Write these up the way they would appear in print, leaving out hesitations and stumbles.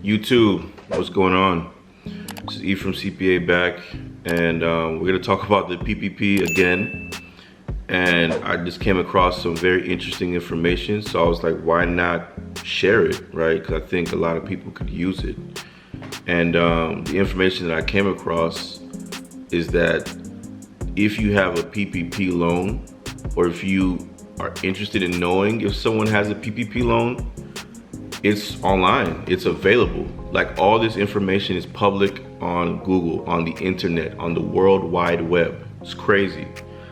YouTube, what's going on? This is E from CPA back, and we're gonna talk about the PPP again. And I just came across some very interesting information, so I was like, why not share it, right? Because I think a lot of people could use it. And the information that I came across is that if you have a PPP loan, or if you are interested in knowing if someone has a PPP loan, it's online, it's available. Like, all this information is public on Google, on the internet, on the World Wide Web. It's crazy.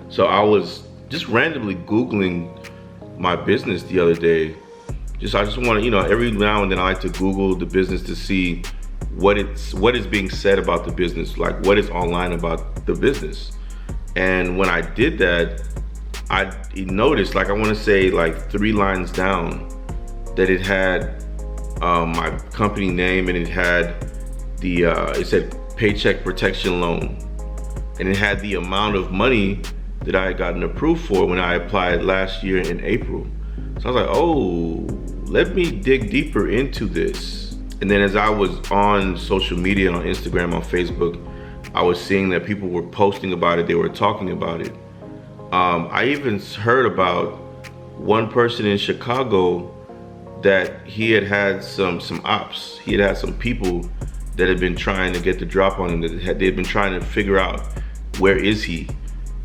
So I was just randomly Googling my business the other day. I just want to, every now and then I like to Google the business to see what is being said about the business, like what is online about the business. And when I did that, I noticed, like, I want to say like 3 lines down, that it had my company name, and it had it said Paycheck Protection Loan, and it had the amount of money that I had gotten approved for when I applied last year in April. So I was like, oh, let me dig deeper into this. And then as I was on social media, on Instagram, on Facebook, I was seeing that people were posting about it, they were talking about it. I even heard about one person in Chicago that he had some ops. He had some people that had been trying to get the drop on him, they'd been trying to figure out where is he.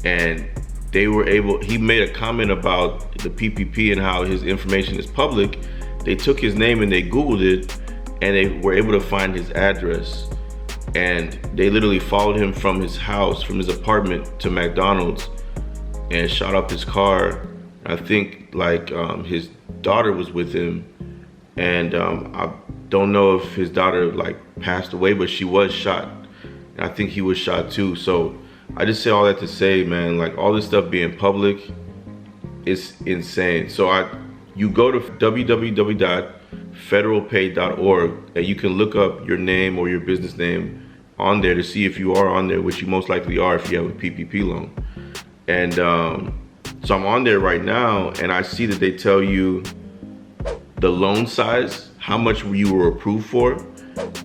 And he made a comment about the PPP and how his information is public. They took his name and they Googled it, and they were able to find his address. And they literally followed him from his house, from his apartment, to McDonald's, and shot up his car. I think his daughter was with him, and I don't know if his daughter passed away, but she was shot, and I think he was shot too. So I just say all that to say, man, all this stuff being public is insane. So you go to www.federalpay.org, and you can look up your name or your business name on there to see if you are on there, which you most likely are if you have a PPP loan. And so I'm on there right now, and I see that they tell you the loan size, how much you were approved for.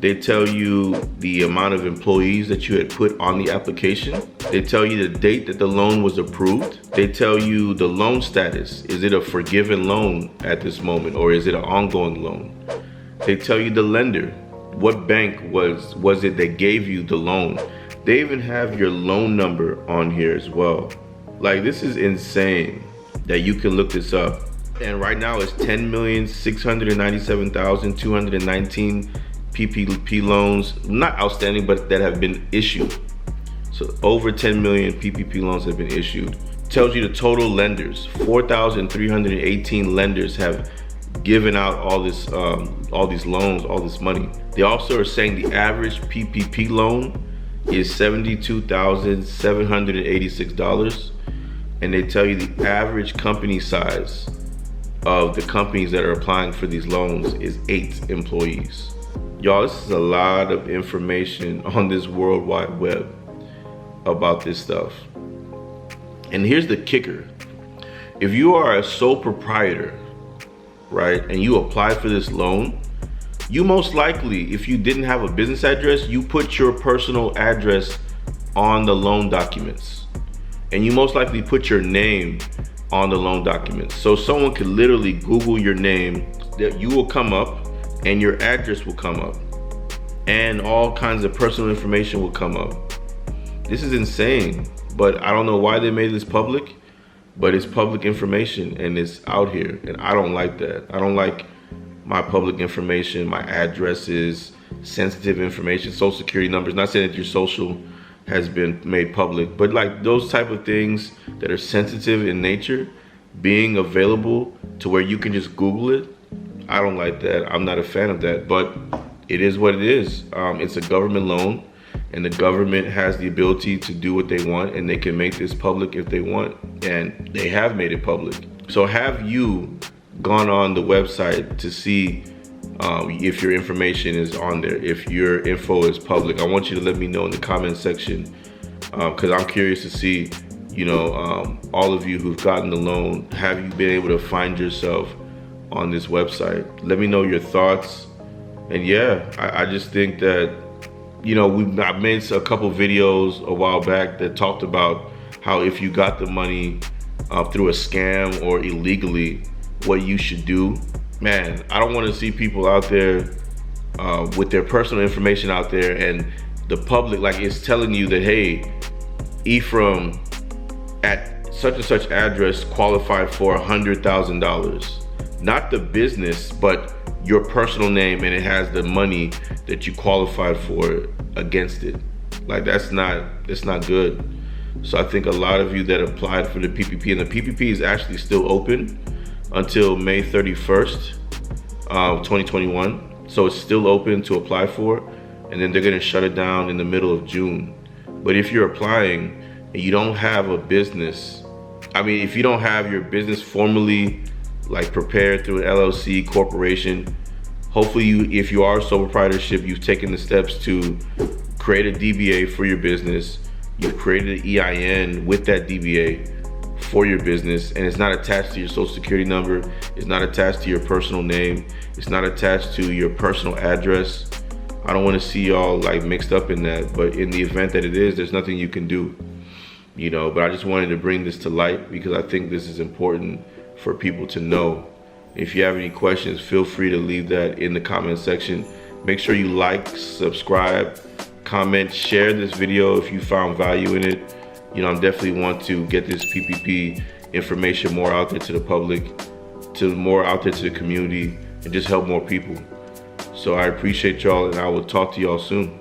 They tell you the amount of employees that you had put on the application. They tell you the date that the loan was approved. They tell you the loan status. Is it a forgiven loan at this moment, or is it an ongoing loan? They tell you the lender. What bank was it that gave you the loan? They even have your loan number on here as well. This is insane that you can look this up. And right now it's 10,697,219 PPP loans, not outstanding, but that have been issued. So over 10 million PPP loans have been issued. Tells you the total lenders. 4,318 lenders have given out all these loans, all this money. They also are saying the average PPP loan is $72,786. And they tell you the average company size of the companies that are applying for these loans is 8 employees. Y'all, this is a lot of information on this World Wide Web about this stuff. And here's the kicker. If you are a sole proprietor, right, and you apply for this loan, you most likely, if you didn't have a business address, you put your personal address on the loan documents. And you most likely put your name on the loan documents. So someone could literally Google your name, that you will come up, and your address will come up, and all kinds of personal information will come up. This is insane, but I don't know why they made this public, but it's public information and it's out here, and I don't like that. I don't like my public information, my addresses, sensitive information, social security numbers. Not saying that your social has been made public, but those type of things that are sensitive in nature being available to where you can just Google it, I don't like that. I'm not a fan of that, but it is what it is. It's a government loan, and the government has the ability to do what they want, and they can make this public if they want, and they have made it public. So have you gone on the website to see if your information is on there, if your info is public? I want you to let me know in the comment section, because I'm curious to see, all of you who've gotten the loan, have you been able to find yourself on this website? Let me know your thoughts. And yeah, I just think that, you know, I made a couple videos a while back that talked about how if you got the money through a scam or illegally, what you should do. Man, I don't want to see people out there with their personal information out there, and the public, like, it's telling you that, hey, Ephraim at such and such address qualified for $100,000. Not the business, but your personal name, and it has the money that you qualified for against it. Like, it's not good. So I think a lot of you that applied for the PPP, and the PPP is actually still open until May 31st, 2021. So it's still open to apply for, and then they're gonna shut it down in the middle of June. But if you're applying and you don't have a business, I mean, if you don't have your business formally like prepared through an LLC corporation, hopefully if you are a sole proprietorship, you've taken the steps to create a DBA for your business. You've created an EIN with that DBA for your business, and it's not attached to your social security number. It's not attached to your personal name. It's not attached to your personal address. I don't want to see y'all like mixed up in that, but in the event that it is, there's nothing you can do, you know. But I just wanted to bring this to light because I think this is important for people to know. If you have any questions, feel free to leave that in the comment section. Make sure you like, subscribe, comment, share this video if you found value in it. You know, I definitely want to get this PPP information more out there to the public, more out there to the community, and just help more people. So I appreciate y'all, and I will talk to y'all soon.